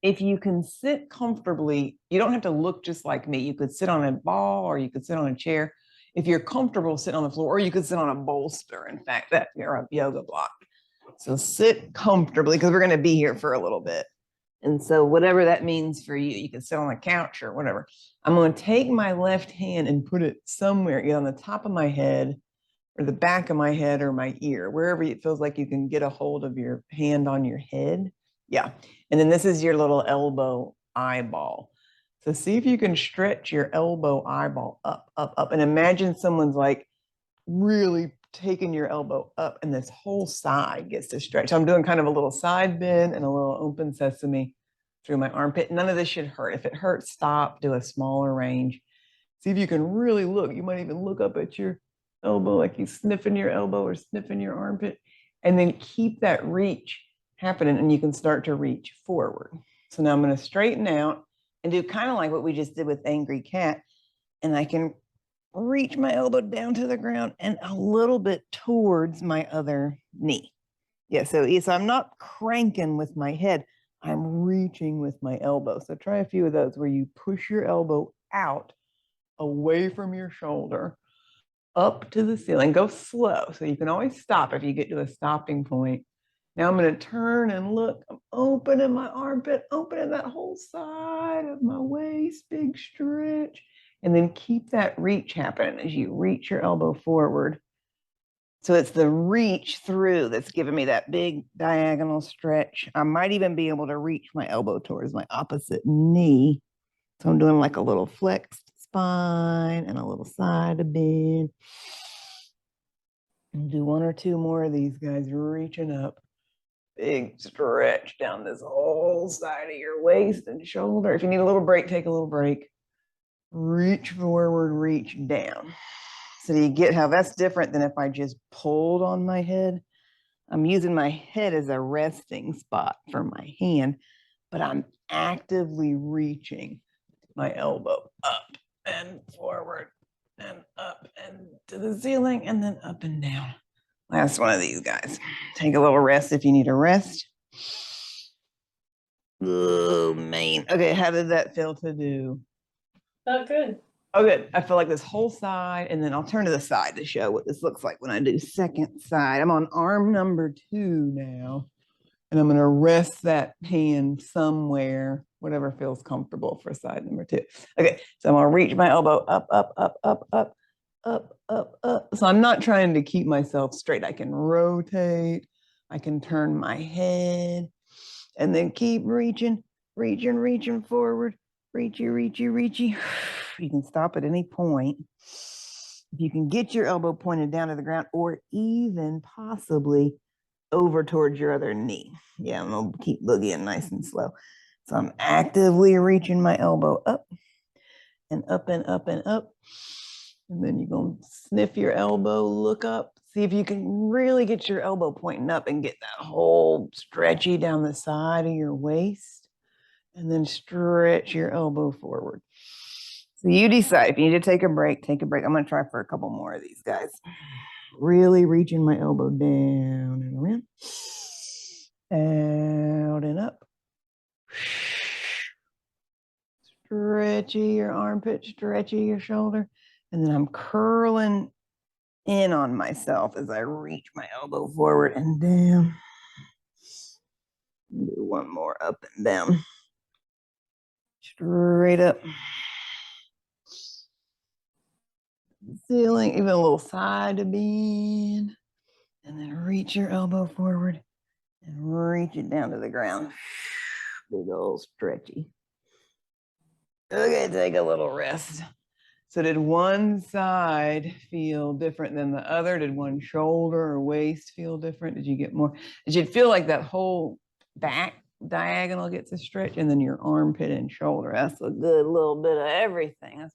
if you can sit comfortably, you don't have to look just like me. You could sit on a ball or you could sit on a chair. If you're comfortable, sit on the floor, or you could sit on a bolster. In fact, that you're a yoga block. So sit comfortably because we're going to be here for a little bit. And so whatever that means for you, you can sit on the couch or whatever. I'm going to take my left hand and put it somewhere, either on the top of my head or the back of my head or my ear, wherever it feels like you can get a hold of your hand on your head. Yeah. And then this is your little elbow eyeball. So see if you can stretch your elbow eyeball up, up, up. And imagine someone's like really taking your elbow up and this whole side gets to stretch. So I'm doing kind of a little side bend and a little open sesame through my armpit. None of this should hurt. If it hurts, stop, do a smaller range. See if you can really look. You might even look up at your elbow like you sniffing your elbow or sniffing your armpit. And then keep that reach happening and you can start to reach forward. So now I'm going to straighten out and do kind of like what we just did with Angry Cat. And I can reach my elbow down to the ground and a little bit towards my other knee. Yeah, so I'm not cranking with my head. I'm reaching with my elbow. So try a few of those where you push your elbow out away from your shoulder up to the ceiling. Go slow. So you can always stop if you get to a stopping point. Now I'm going to turn and look. I'm opening my armpit, opening that whole side of my waist, big stretch. And then keep that reach happening as you reach your elbow forward. So it's the reach through that's giving me that big diagonal stretch. I might even be able to reach my elbow towards my opposite knee. So I'm doing like a little flexed spine and a little side bend. And do one or two more of these guys, reaching up. Big stretch down this whole side of your waist and shoulder. If you need a little break, take a little break. Reach forward, reach down. So you get how that's different than if I just pulled on my head. I'm using my head as a resting spot for my hand, but I'm actively reaching my elbow up and forward and up and to the ceiling and then up and down. Last one of these guys. Take a little rest if you need a rest. Oh, man. Okay, how did that feel to do? Not good. Oh, good. I feel like this whole side, and then I'll turn to the side to show what this looks like when I do second side. I'm on arm number 2 now, and I'm going to rest that hand somewhere, whatever feels comfortable for side number 2. Okay, so I'm going to reach my elbow up, up, up, up, up, up, up, up. So I'm not trying to keep myself straight. I can rotate. I can turn my head, and then keep reaching, reaching, reaching forward. Reachy, reachy, reachy. You can stop at any point. If you can get your elbow pointed down to the ground or even possibly over towards your other knee. Yeah, I'm going to keep boogieing nice and slow. So I'm actively reaching my elbow up and up and up and up. And then you're going to sniff your elbow, look up, see if you can really get your elbow pointing up and get that whole stretchy down the side of your waist. And then stretch your elbow forward. So you decide if you need to take a break, take a break. I'm going to try for a couple more of these guys. Really reaching my elbow down and around. Out and up. Stretchy your armpit, stretchy your shoulder. And then I'm curling in on myself as I reach my elbow forward and down. Do one more up and down. Straight up. Ceiling, even a little side to bend. And then reach your elbow forward and reach it down to the ground. Big old stretchy. Okay, take a little rest. So did one side feel different than the other? Did one shoulder or waist feel different? Did you get more? Did you feel like that whole back diagonal gets a stretch and then your armpit and shoulder? That's a good little bit of everything. That's